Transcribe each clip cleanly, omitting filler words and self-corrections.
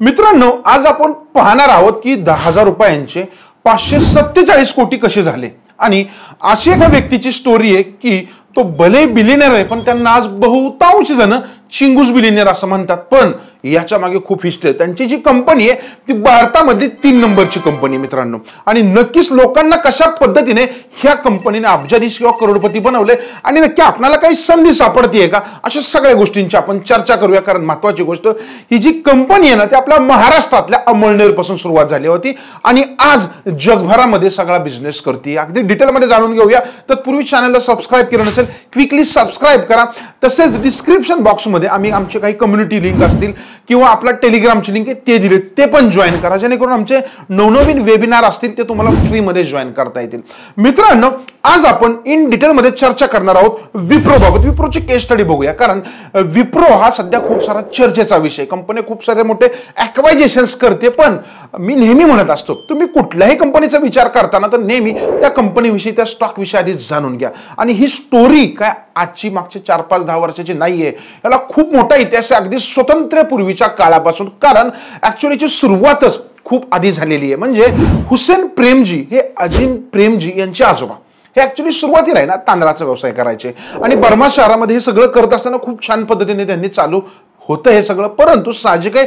मित्रांनो, आज आपण पाहणार आहोत की 10,000 रुपयांचे 547 कोटी कसे झाले। आणि अशी एका व्यक्तीची स्टोरी आहे की तो भले बिलियनर आहे, पण त्यांना आज बहुतांश जण चिंगूस बिलियनर असं म्हणतात। पण याच्या मागे खूप हिस्ट्री आहे। त्यांची जी कंपनी आहे ती भारतामध्ये 3 नंबरची कंपनी मित्रांनो। आणि नक्कीच लोकांना कशा पद्धतीने ह्या कंपनीने अब्जाधीश किंवा करोडपती बनवले आणि नक्की आपल्याला काही संधी सापडतीये का, अशा सगळ्या गोष्टींची आपण चर्चा करूया। कारण महत्त्वाची गोष्ट ही जी कंपनी आहे ना, ती आपल्या महाराष्ट्रातल्या अमळनेर पासून सुरुवात झाली होती आणि आज जगभरामध्ये सगळा बिझनेस करते। अगदी डिटेलमध्ये जाणून घेऊया। तत्पूर्वी चॅनलला सबस्क्राइब केलं नसेल क्विकली सबस्क्राइब करा। तसेच डिस्क्रिप्शन बॉक्स मध्ये आम्ही आमचे काही कम्युनिटी लिंक असतील किंवा आपला टेलिग्रामची लिंक आहे ते दिले, ते पण जॉइन करा, जेणेकरून आमचे नवनवीन वेबिनार असतील ते तुम्हाला फ्री मध्ये जॉइन करता येतील। मित्रांनो, आज आपण इन डिटेल मध्ये चर्चा करणार आहोत विप्रो बाबत। विप्रोची केस स्टडी बघूया, कारण विप्रो हा सध्या खूप सारा चर्चेचा विषय। कंपनी खूप सारे मोठे ॲक्वायझेशन्स करते, पण मी नेहमी म्हणत असतो तुम्ही कुठल्याही कंपनीचा विचार करताना तर नेहमी त्या कंपनीविषयी, त्या स्टॉक विषयी आधी जाणून घ्या। आणि ही स्टोरी काय आजची मागच्या 4-5-10 वर्षाची नाहीये, याला खूप मोठा इतिहास आहे, अगदी स्वतंत्र पूर्वीच्या काळापासून। कारण ऍक्च्युअलीची सुरुवातच खूप आधी झालेली आहे। म्हणजे हुसेन प्रेमजी हे अजिम प्रेमजी यांचे आजोबा हे ऍक्च्युअली सुरुवातीला आहे ना तांदळाचा व्यवसाय करायचे आणि बर्मा शहरामध्ये हे सगळं करत असताना खूप छान पद्धतीने त्यांनी चालू होतं हे सगळं। परंतु साहजिक आहे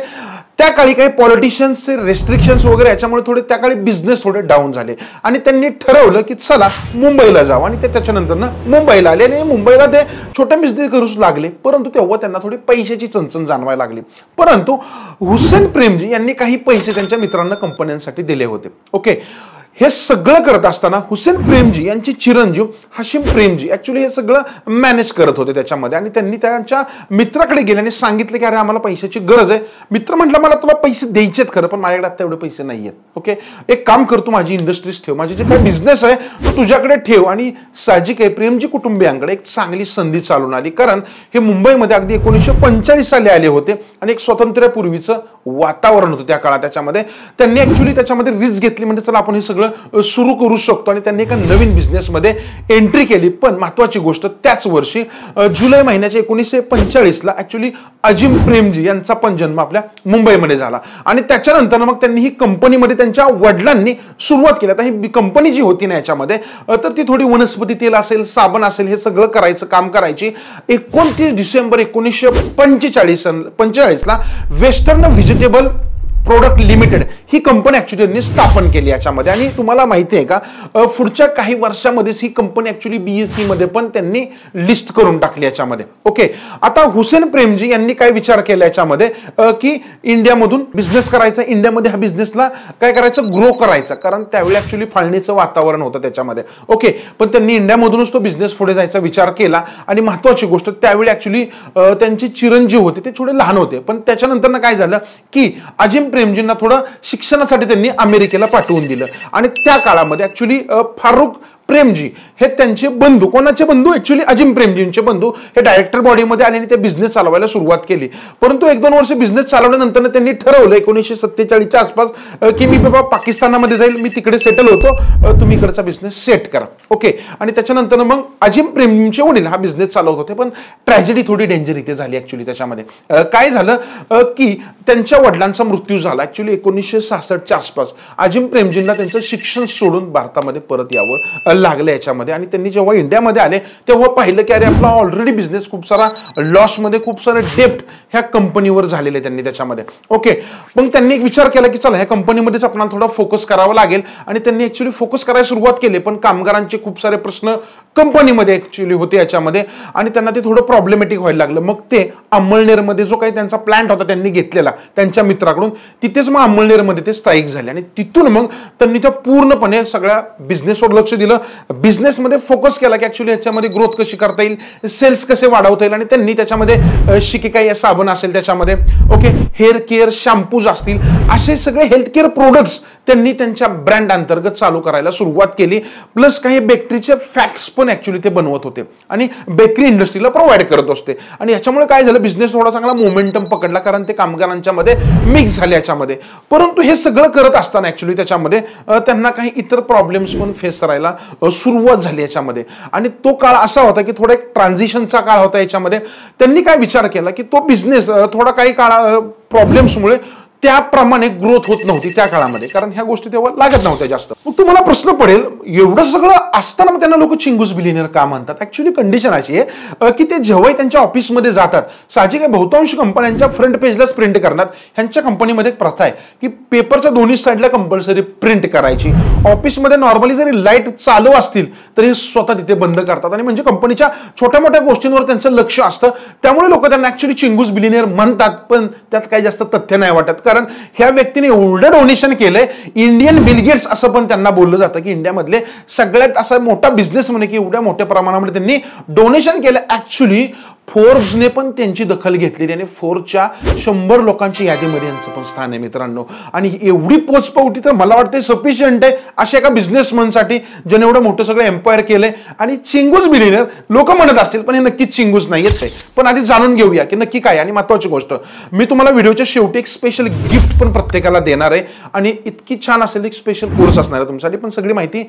त्या काळी काही पॉलिटिशियन्सचे रेस्ट्रिक्शन्स वगैरे याच्यामुळे थोडे त्या काळी बिझनेस थोडे डाऊन झाले आणि त्यांनी ठरवलं की चला मुंबईला जावं। आणि ते त्याच्यानंतर ना मुंबईला आले आणि मुंबईला ते छोटे बिझनेस करूच लागले। परंतु तेव्हा त्यांना थोडी पैशाची चणचण जाणवायला लागली। परंतु हुसेन प्रेमजी यांनी काही पैसे त्यांच्या मित्रांना कंपन्यांसाठी दिले होते। ओके, हे सगळं करत असताना हुसेन प्रेमजी यांचे चिरंजीव हशीम प्रेमजी ऍक्च्युअली हे सगळं मॅनेज करत होते त्याच्यामध्ये। आणि त्यांनी त्यांच्या मित्राकडे गेले आणि सांगितले की अरे आम्हाला पैशाची गरज आहे। मित्र म्हटलं मला तुला पैसे द्यायचेत खरं, पण माझ्याकडे आता एवढे पैसे नाहीयेत। ओके, एक काम कर, तू माझी इंडस्ट्रीज ठेव, माझे जे काही बिझनेस आहे तो तुझ्याकडे ठेव। आणि साहजिक आहे प्रेमजी कुटुंबियांकडे एक चांगली संधी चालून आली, कारण हे मुंबईमध्ये अगदी 1945 साली आले होते आणि एक स्वातंत्र्यापूर्वीचं वातावरण होतं त्या काळात। त्याच्यामध्ये त्यांनी ऍक्च्युअली त्याच्यामध्ये रिस्क घेतली, म्हणजे चला आपण हे सगळं सुरू करू शकतो आणि त्यांनी एका नवीन बिझनेस मध्ये एंट्री केली। पण महत्त्वाची गोष्ट त्याच वर्षी जुलै महिन्याच्या 1945 ला ऍक्च्युअली अजिम प्रेमजी यांचा पण जन्म आपल्या मुंबईमध्ये झाला। आणि त्याच्यानंतर मग त्यांनी ही कंपनीमध्ये त्यांच्या वडिलांनी सुरुवात केली। आता ही कंपनी जी होती ना याच्यामध्ये तर ती थोडी वनस्पती तेल असेल, साबण असेल, हे सगळं करायचं काम करायची। 29 डिसेंबर 1945 ला वेस्टर्न व्हेजिटेबल प्रोडक्ट लिमिटेड ही कंपनी ऍक्च्युअली त्यांनी स्थापन केली याच्यामध्ये। आणि तुम्हाला माहिती आहे का पुढच्या काही वर्षांमध्येच ही कंपनी ऍक्च्युअली BSE मध्ये पण त्यांनी लिस्ट करून टाकली याच्यामध्ये। ओके, आता हुसेन प्रेमजी यांनी काय विचार केला याच्यामध्ये की इंडियामधून बिझनेस करायचा, इंडियामध्ये हा बिझनेसला काय करायचं, ग्रो करायचा, कारण त्यावेळी ऍक्च्युअली फाळणीचं वातावरण होतं त्याच्यामध्ये। ओके, पण त्यांनी इंडियामधूनच तो बिझनेस पुढे जायचा विचार केला। आणि महत्त्वाची गोष्ट त्यावेळी ऍक्च्युअली त्यांचे चिरंजीव होते ते थोडे लहान होते। पण त्याच्यानंतर काय झालं की अजिम प्रेमजींना थोडं शिक्षणासाठी त्यांनी अमेरिकेला पाठवून दिलं। आणि त्या काळामध्ये ऍक्च्युअली फारुख प्रेमजी हे त्यांचे बंधू, कोणाचे बंधू, ऍक्च्युअली अजिम प्रेमजींचे बंधू हे डायरेक्टर बॉडीमध्ये आले आणि ते बिझनेस चालवायला सुरुवात केली। परंतु 1-2 वर्ष बिझनेस चालवल्यानंतर त्यांनी ठरवलं 1947 च्या आसपास की मी बाबा पाकिस्तानमध्ये जाईल, मी तिकडे सेटल होतो, तुम्ही इकडचा बिझनेस सेट करा। ओके, आणि त्याच्यानंतर मग अजिम प्रेमजींचे वडील हा बिझनेस चालवत होते। पण ट्रॅजेडी थोडी डेंजर इथे झाली ऍक्च्युअली। त्याच्यामध्ये काय झालं की त्यांच्या वडिलांचा मृत्यू झाला ऍक्च्युअली 1966 च्या आसपास। अजिम प्रेमजींना त्यांचं शिक्षण सोडून भारतामध्ये परत यावं लागले याच्यामध्ये। आणि त्यांनी जेव्हा इंडियामध्ये आले तेव्हा पाहिलं की अरे आपला ऑलरेडी बिझनेस खूप सारा लॉस मध्ये, खूप सारा डेप्ट ह्या कंपनीवर झालेले त्यांनी त्याच्यामध्ये। ओके, मग त्यांनी एक विचार केला की चला ह्या कंपनीमध्येच आपल्याला थोडा फोकस करावा लागेल। आणि त्यांनी ऍक्च्युअली फोकस करायला सुरुवात केली। पण कामगारांचे खूप सारे प्रश्न कंपनीमध्ये ऍक्च्युअली होते याच्यामध्ये आणि त्यांना ते थोडं प्रॉब्लेमॅटिक व्हायला लागलं। मग ते अमळनेरमध्ये जो काही त्यांचा प्लांट होता त्यांनी घेतलेला त्यांच्या मित्राकडून, तिथेच मग अमळनेरमध्ये ते स्थायिक झाले। आणि तिथून मग त्यांनी त्या पूर्णपणे सगळ्या बिझनेसवर लक्ष दिलं, बिझनेसमध्ये फोकस केला की ऍक्च्युअली याच्यामध्ये ग्रोथ कशी करता येईल, सेल्स कसे वाढवता येईल। आणि त्यांनी त्याच्यामध्ये शिकेकाई साबण असेल त्याच्यामध्ये, ओके, हेअर केअर शॅम्पूज असतील, असे सगळे हेल्थ केअर प्रोडक्ट्स त्यांनी त्यांच्या ब्रँड अंतर्गत चालू करायला सुरुवात केली। प्लस काही बेकरीचे फॅक्ट्स पण ऍक्च्युअली ते बनवत होते आणि बेकरी इंडस्ट्रीला प्रोव्हाइड करत असते। आणि याच्यामुळे काय झालं, बिझनेस थोडा चांगला मोमेंटम पकडला, कारण ते कामगारांच्या मध्ये मिक्स झाले याच्यामध्ये। परंतु हे सगळं करत असताना ऍक्च्युअली त्याच्यामध्ये त्यांना काही इतर प्रॉब्लेम्स पण फेस करायला सुरुवात झाली याच्यामध्ये। आणि तो काळ असा होता की थोडा एक ट्रान्झिशनचा काळ होता याच्यामध्ये। त्यांनी काय विचार केला की तो बिझनेस थोडा काही काळ प्रॉब्लेम्समुळे त्याप्रमाणे ग्रोथ होत नव्हती त्या काळामध्ये, कारण ह्या गोष्टी तेव्हा लागत नव्हत्या जास्त. मग तुम्हाला प्रश्न पडेल, एवढं सगळं असताना मग त्यांना लोक चिंगूस बिलियनर का म्हणतात? ऍक्च्युली कंडिशन अशी आहे की ते जेव्हाही त्यांच्या ऑफिसमध्ये जातात, साहजिक आहे बहुतांश कंपन्यांच्या फ्रंट पेजलाच प्रिंट करणार. ह्यांच्या कंपनीमध्ये एक प्रथा आहे की पेपरच्या दोन्ही साईडला कंपल्सरी प्रिंट करायची. ऑफिसमध्ये नॉर्मली जरी लाईट चालू असतील तरी स्वतः तिथे बंद करतात, आणि म्हणजे कंपनीच्या छोट्या मोठ्या गोष्टींवर त्यांचं लक्ष असतं. त्यामुळे लोक त्यांना ऍक्च्युली चिंगूस बिलियनर म्हणतात, पण त्यात काही जास्त तथ्य नाही वाटत. कारण ह्या व्यक्तीने एवढं डोनेशन केलंय, इंडियन बिल गेट्स असं पण त्यांना बोललं जातं की इंडियामधले सगळ्यात असा मोठा बिझनेस म्हणे की एवढ्या मोठ्या प्रमाणामध्ये त्यांनी डोनेशन केलं. ऍक्च्युली फोर्ब्सने पण त्यांची दखल घेतलेली आणि फोर्ब्सच्या 100 लोकांची यादीमध्ये यांचं पण स्थान आहे मित्रांनो. आणि एवढी पोचपावती तर मला वाटते सफिशियंट आहे अशा एका बिझनेसमनसाठी ज्याने एवढं मोठं सगळं एम्पायर केलंय. आणि चिंगूस बिलियनर लोक म्हणत असतील, पण हे नक्कीच चिंगूस नाहीच आहे. पण आधी जाणून घेऊया की नक्की काय. आणि महत्वाची गोष्ट, मी तुम्हाला व्हिडिओच्या शेवटी एक स्पेशल गिफ्ट पण प्रत्येकाला देणार आहे, आणि इतकी छान असेल एक स्पेशल कोर्स असणार आहे तुमच्यासाठी, पण सगळी माहिती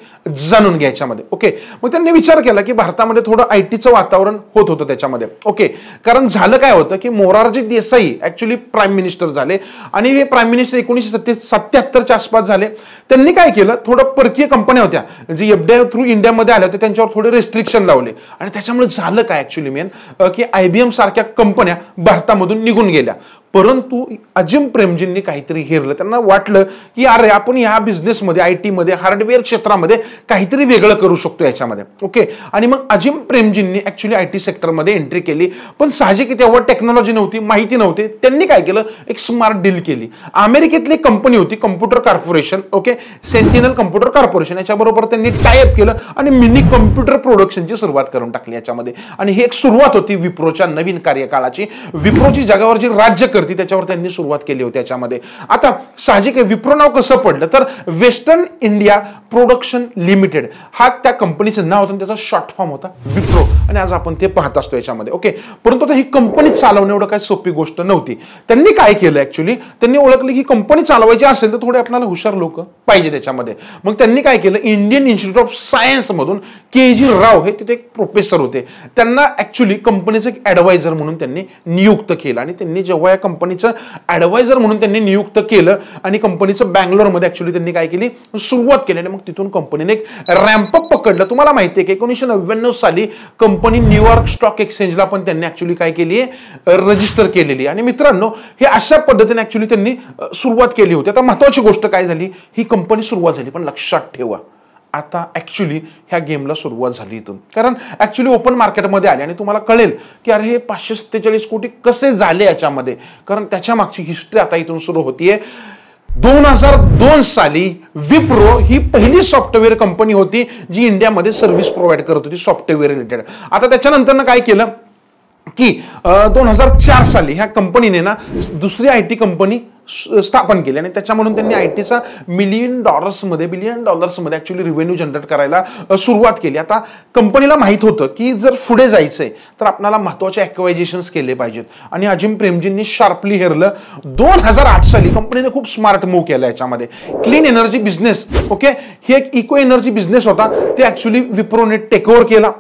जाणून घ्यायच्यामध्ये. ओके, मग त्यांनी विचार केला की भारतामध्ये थोडं आयटीचं वातावरण होत होतं त्याच्यामध्ये. ओके, कारण झालं काय होतं की Morarji Desai actually prime minister झाले, आणि हे प्राईम मिनिस्टर 1977च्या आसपास झाले. त्यांनी काय केलं, थोडं परकीय कंपन्या होत्या जे एफडीआय थ्रू इंडियामध्ये आल्या होत्या, त्यांच्यावर थोडे रेस्ट्रिक्शन लावले. आणि त्याच्यामुळे झालं काय ऍक्च्युली मेन की IBM सारख्या कंपन्या भारतामधून निघून गेल्या. परंतु अजिम प्रेमजींनी काहीतरी हेरलं. त्यांना वाटलं की अरे आपण ह्या बिझनेसमध्ये, आयटी मध्ये, हार्डवेअर क्षेत्रामध्ये काहीतरी वेगळं करू शकतो याच्यामध्ये. ओके, आणि मग अजिम प्रेमजींनी ऍक्च्युली आयटी सेक्टरमध्ये एंट्री केली. पण साहजिक तेव्हा टेक्नॉलॉजी नव्हती, माहिती नव्हती. त्यांनी काय केलं, एक स्मार्ट डील केली. अमेरिकेतली कंपनी होती computer corporation, okay, Sentinel computer corporation, याच्याबरोबर त्यांनी टायअप केलं आणि मिनी कम्प्युटर प्रोडक्शनची सुरुवात करून टाकली याच्यामध्ये. आणि ही एक सुरुवात होती विप्रोच्या नवीन कार्यकाळाची. विप्रोची जगावर जी राज्य करते त्याच्यावर त्यांनी सुरुवात केली होती याच्यामध्ये. आता साहजिक आहे विप्रो नाव कसं पडलं, तर वेस्टर्न इंडिया प्रोडक्शन लिमिटेड हा त्या कंपनीचं नाव होतं, त्याचा शॉर्ट फॉर्म होता विप्रो, आणि आज आपण ते पाहत असतो याच्यामध्ये. ओके, परंतु आता ही कंपनी चालवणं एवढं काही सोपी गोष्ट नव्हती. त्यांनी काय केलं ऍक्च्युली, त्यांनी ओळखलं की कंपनी चालवायची असेल तर थोडे आपल्याला हुशार लोक पाहिजे त्याच्यामध्ये. मग त्यांनी काय केलं, इंडियन इन्स्टिट्यूट ऑफ सायन्स मधून KG राव हे तिथे एक प्रोफेसर होते, त्यांना ऍक्च्युली कंपनीचं एक ऍडवायझर म्हणून त्यांनी नियुक्त केलं. आणि त्यांनी जेव्हा या कंपनीचं ऍडवायझर म्हणून त्यांनी नियुक्त केलं आणि कंपनीचं बँगलोरमध्ये ऍक्च्युली त्यांनी काय केली, सुरुवात केली. आणि मग तिथून कंपनीने एक रॅम्पअप पकडलं. तुम्हाला माहिती आहे की 1999 साली कंपनी न्यूयॉर्क स्टॉक एक्सचेंजला पण त्यांनी ऍक्च्युली काय केली आहे, रजिस्टर केलेली. आणि मित्रांनो हे अशा पद्धतीने ऍक्च्युली त्यांनी सुरुवात केली होती. आता महत्वाची गोष्ट काय झाली, ही कंपनी सुरुवात झाली, पण लक्षात ठेवा आता ऍक्च्युली ह्या गेमला सुरुवात झाली इथून. कारण ऍक्च्युली ओपन मार्केटमध्ये आले आणि तुम्हाला कळेल की अरे हे 547 कोटी कसे झाले याच्यामध्ये, कारण त्याच्या मागची हिस्ट्री आता इथून सुरू होतीये. 2002 साली विप्रो ही पहिली सॉफ्टवेअर कंपनी होती जी इंडियामध्ये सर्व्हिस प्रोव्हाइड करत होती सॉफ्टवेअर रिलेटेड. आता त्याच्यानंतर काय केलं की 2004 साली ह्या कंपनीने ना दुसरी आयटी कंपनी स्थापन केली, आणि त्याच्यामधून त्यांनी आयटीचा बिलियन डॉलर्समध्ये ऍक्च्युली रेव्हेन्यू जनरेट करायला सुरुवात केली. आता कंपनीला माहित होतं की जर पुढे जायचंय तर आपल्याला महत्वाचे ॲक्वायझेशन्स केले पाहिजेत, आणि अजिम प्रेमजींनी शार्पली हेरलं. 2008 साली कंपनीने खूप स्मार्ट मूव्ह केला याच्यामध्ये. क्लीन एनर्जी बिझनेस, ओके, हे एक इको एनर्जी बिझनेस होता, ते ऍक्च्युली विप्रोने टेक ओव्हर केला.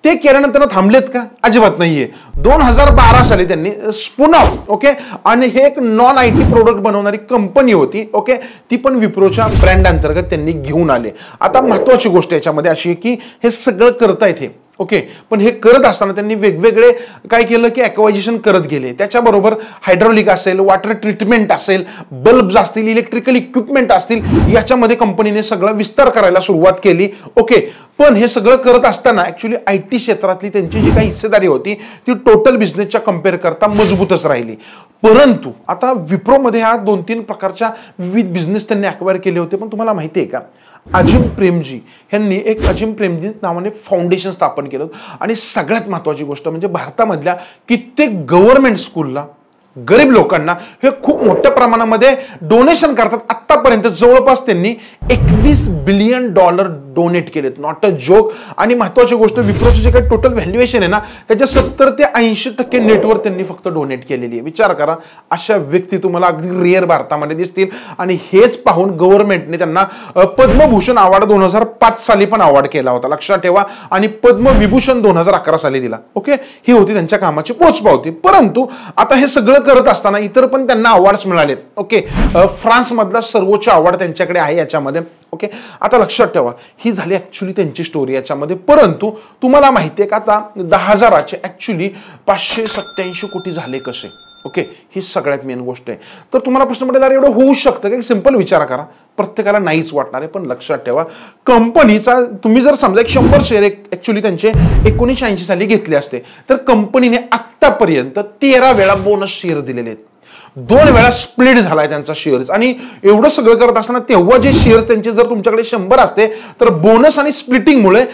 ते केल्यानंतर थांबलेत का, अजिबात नाहीये. 2012 साली त्यांनी स्पून ऑफ, ओके, आणि हे एक नॉन आयटी प्रोडक्ट बनवणारी कंपनी होती, ओके, ती पण विप्रोच्या ब्रँड अंतर्गत त्यांनी घेऊन आले. आता महत्वाची गोष्ट याच्यामध्ये अशी आहे की हे सगळं करतायत हे, ओके, पण हे करत असताना त्यांनी वेगवेगळे काय केलं की ॲक्वायझेशन करत गेले. त्याच्याबरोबर हायड्रॉलिक असेल, वॉटर ट्रीटमेंट असेल, बल्ब्स असतील, इलेक्ट्रिकल इक्विपमेंट असतील, याच्यामध्ये कंपनीने सगळा विस्तार करायला सुरुवात केली. ओके, पण हे सगळं करत असताना ऍक्च्युली आयटी क्षेत्रातली त्यांची जी काही हिस्सेदारी होती ती टोटल बिझनेसच्या कम्पेअर करता मजबूतच राहिली. परंतु आता विप्रोमध्ये ह्या 2-3 प्रकारच्या विविध बिझनेस त्यांनी अक्वायर केले होते. पण तुम्हाला माहिती आहे का, अजिम प्रेमजी यांनी एक अजिम प्रेमजी नावाने फाउंडेशन स्थापन केलं, आणि सगळ्यात महत्वाची गोष्ट म्हणजे भारतामधल्या कित्येक गव्हर्नमेंट स्कूलला, गरीब लोकांना हे खूप मोठ्या प्रमाणामध्ये डोनेशन करतात. आतापर्यंत जवळपास त्यांनी $21 बिलियन डोनेट केलेत, नॉट अ जोक. आणि महत्वाची गोष्ट, विप्रोचं जे काही टोटल व्हॅल्युएशन आहे ना त्याच्या 70 ते 80% नेटवर त्यांनी फक्त डोनेट केलेली आहे. विचार करा, अशा व्यक्ती तुम्हाला अगदी रेअर भारतामध्ये दिसतील. आणि हेच पाहून गव्हर्नमेंटने त्यांना पद्मभूषण अवॉर्ड 2005 साली पण अवॉर्ड केला होता, लक्षात ठेवा. आणि पद्मविभूषण 2011 साली दिला. ओके, ही होती त्यांच्या कामाची पोचपावती. परंतु आता हे सगळं करत असताना इतर पण त्यांना अवॉर्ड्स मिळालेत. ओके, फ्रान्स मधला सर्वोच्च अवॉर्ड त्यांच्याकडे आहे याच्यामध्ये. ओके, आता लक्षात ठेवा, ही झाली ऍक्च्युली त्यांची स्टोरी याच्यामध्ये. परंतु तुम्हाला माहिती आहे का, आता 10,000चे ऍक्च्युली 587 कोटी झाले कसे? ओके, ही सगळ्यात मेन गोष्ट आहे. तर तुम्हाला प्रश्न पडेल, अरे एवढं होऊ शकतं का? सिंपल विचार करा, प्रत्येकाला नाहीच वाटणार आहे. पण लक्षात ठेवा, कंपनीचा तुम्ही जर समजा 100 शेअर ऍक्च्युली त्यांचे 1980 साली घेतले असते, तर कंपनीने आतापर्यंत 13 वेळा बोनस शेअर दिलेले आहेत. 2 वेळा स्प्लिट झालाय त्यांचा शेअर्स. आणि एवढं सगळं करत असताना तेव्हा जे शेअर्स त्यांचे जर तुमच्याकडे 100 असते, तर बोनस आणि स्प्लिटिंगमुळे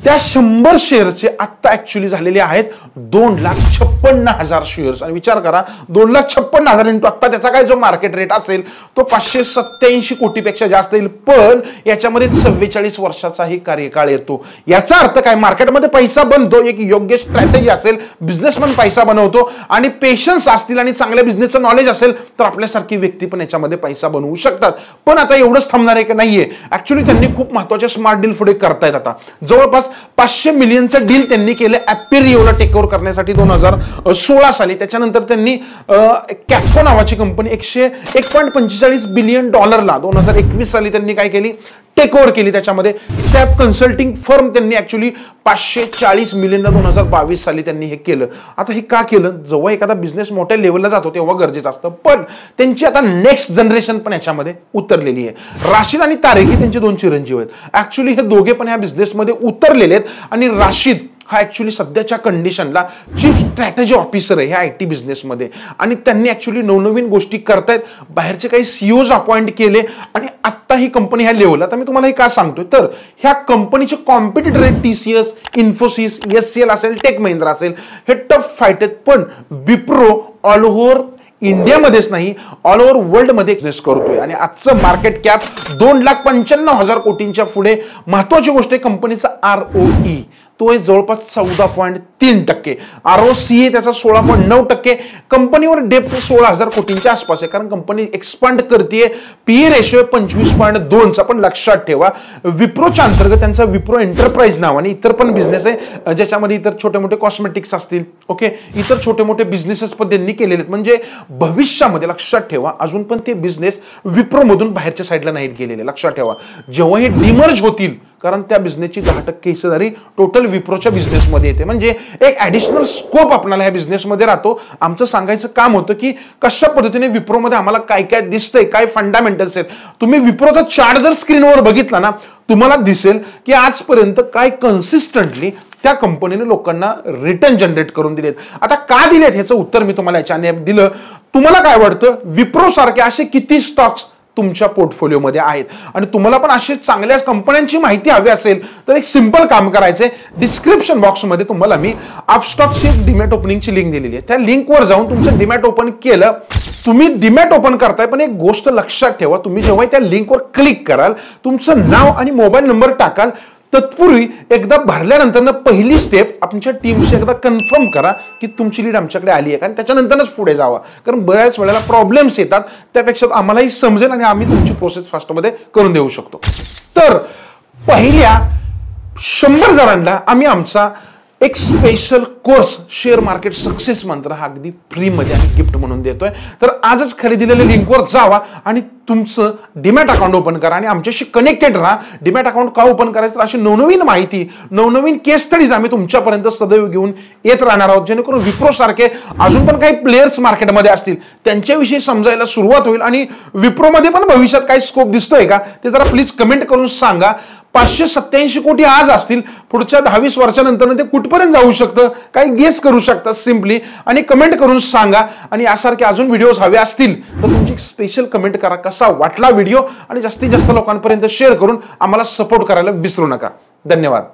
त्या 100 शेअरचे आता ऍक्च्युली झालेले आहेत 2,56,000 शेअर्स. आणि विचार करा, 2,56,000 इंटू आता त्याचा काय जो मार्केट रेट असेल तो 587 कोटीपेक्षा जास्त येईल. पण याच्यामध्ये 44 वर्षाचाही कार्यकाळ येतो. याचा अर्थ काय, मार्केटमध्ये पैसा बनतो, एक योग्य स्ट्रॅटेजी असेल, बिझनेसमॅन पैसा बनवतो, आणि पेशन्स असतील आणि चांगल्या बिझनेसचं नॉलेज असेल तर आपल्यासारखी व्यक्ती पण याच्यामध्ये पैसा बनवू शकतात. पण आता एवढंच थांबणार आहे की नाहीये. ऍक्च्युली त्यांनी खूप महत्वाचे स्मार्ट डील पुढे करतायत. आता जवळपास 500 मिलियनचं डील त्यांनी केलं ॲपेरियोला टेक ओव्हर करण्यासाठी 2016 साली. त्याच्यानंतर त्यांनी कॅप्को नावाची कंपनी 1.45 बिलियन डॉलरला 2021 साली त्यांनी काय केली, टेक ओव्हर केली. त्याच्यामध्ये सॅप कन्सल्टिंग फर्म त्यांनी ऍक्च्युली 540 मिलियनला 2022 साली त्यांनी हे केलं. आता हे का केलं? जेव्हा एखादा बिझनेस मोठ्या लेवलला जातो तेव्हा गरजेचं असतं. पण त्यांची आता नेक्स्ट जनरेशन पण याच्यामध्ये उतरलेली आहे. राशीद आणि तारेक ही त्यांचे 2 चिरंजीव आहेत. ऍक्च्युली हे दोघे पण या बिझनेसमध्ये उतरलेले आहेत. आणि राशीद हा ऍक्च्युली सध्याच्या कंडिशनला चीफ स्ट्रॅटेजी ऑफिसर आहे ह्या आयटी बिझनेसमध्ये. आणि त्यांनी ऍक्च्युली नवनवीन गोष्टी करतायत, बाहेरचे काही सीईओज अपॉइंट केले, आणि आता ही कंपनी ह्या लेवलला. आता मी तुम्हाला हे का सांगतोय, तर ह्या कंपनीचे कॉम्पिटिटर आहेत TCS, इन्फोसिस, SCL असेल, टेक महिंद्रा असेल, हे टफ फाईट आहेत. पण विप्रो ऑल ओव्हर इंडियामध्येच नाही, ऑल ओव्हर वर्ल्ड मध्ये बिझनेस करतोय. आणि आजचं मार्केट कॅप 2,95,000 कोटींच्या पुढे. महत्वाची गोष्ट आहे, कंपनीचा ROE तो आहे जवळपास 14.3%, ROCA त्याचा 16.9%. कंपनीवर डेप्ट 16,000 कोटींच्या आसपास आहे, कारण कंपनी एक्सपांड करते. PE रेशो 25.2चा. पण लक्षात ठेवा, विप्रोच्या अंतर्गत त्यांचा विप्रो एंटरप्राइज नावाने इतर पण बिझनेस आहे, ज्याच्यामध्ये इतर छोटे मोठे कॉस्मेटिक्स असतील. ओके, इतर छोटे मोठे बिझनेसेस पण त्यांनी केलेले आहेत. म्हणजे भविष्यामध्ये लक्षात ठेवा, अजून पण ते बिझनेस विप्रो मधून बाहेरच्या साईडला नाहीत गेलेले. लक्षात ठेवा, जेव्हा हे डिमर्ज होतील, कारण त्या बिझनेसची 10% हिस्सेदारी टोटल विप्रोच्या बिझनेसमध्ये येते. म्हणजे एक ऍडिशनल स्कोप आपल्याला ह्या बिझनेसमध्ये राहतो. आमचं सांगायचं काम होतं की कशा पद्धतीने विप्रोमध्ये आम्हाला काय काय दिसतंय, काय फंडामेंटल्स आहेत. तुम्ही विप्रोचा चार्ट जर स्क्रीनवर बघितला ना, तुम्हाला दिसेल की आजपर्यंत काय कन्सिस्टंटली त्या कंपनीने लोकांना रिटर्न जनरेट करून दिलेत. आता का दिलेत ह्याचं उत्तर मी तुम्हाला याच्याने दिलं. तुम्हाला काय वाटतं, विप्रो सारखे असे किती स्टॉक्स तुमच्या पोर्टफोलिओमध्ये आहेत? आणि तुम्हाला पण अशी चांगल्या कंपन्यांची माहिती हवी असेल तर एक सिंपल काम करायचंय, डिस्क्रिप्शन बॉक्समध्ये तुम्हाला मी अपस्टॉकची एक डीमॅट ओपनिंगची लिंक दिलेली आहे. त्या लिंकवर जाऊन तुमचं डीमॅट ओपन केलं, तुम्ही डीमॅट ओपन करताय. पण एक गोष्ट लक्षात ठेवा, तुम्ही जेव्हा त्या लिंकवर क्लिक कराल, तुमचं नाव आणि मोबाईल नंबर टाकाल, तत्पूर्वी एकदा भरल्यानंतर पहिली स्टेप तुमच्या टीमशी एकदा कन्फर्म करा की तुमची लीड आमच्याकडे आली आहे का, आणि त्याच्यानंतरच पुढे जावा. कारण बऱ्याच वेळेला प्रॉब्लेम्स येतात, त्यापेक्षा आम्हालाही समजेल आणि आम्ही तुमची प्रोसेस फास्टमध्ये करून देऊ शकतो. तर पहिल्या 100 जणांना आम्ही आमचा एक special course share market success मंत्र हा अगदी फ्रीमध्ये आणि गिफ्ट म्हणून देतोय. तर आजच खाली दिलेल्या लिंकवर जावा आणि तुमचं डीमॅट अकाउंट ओपन करा आणि आमच्याशी कनेक्टेड राहा. डीमॅट अकाउंट का ओपन करायचं, तर अशी नवनवीन माहिती, नवनवीन केस स्टडीज आम्ही तुमच्यापर्यंत सदैव घेऊन येत राहणार आहोत, जेणेकरून विप्रो सारखे अजून पण काही प्लेयर्स मार्केटमध्ये असतील त्यांच्याविषयी समजायला सुरुवात होईल. आणि विप्रोमध्ये पण भविष्यात काही स्कोप दिसतोय का ते जरा प्लीज कमेंट करून सांगा. 587 कोटी आज असतील, पुढच्या 10-20 वर्षानंतर ते कुठपर्यंत जाऊ शकतं, काही गेस करू शकता सिम्पली, आणि कमेंट करून सांगा. आणि यासारखे अजून व्हिडिओज हवे असतील तर तुमची स्पेशल कमेंट करा, कसा वाटला व्हिडिओ, आणि जास्तीत जास्त लोकांपर्यंत शेअर करून आम्हाला सपोर्ट करायला विसरू नका. धन्यवाद.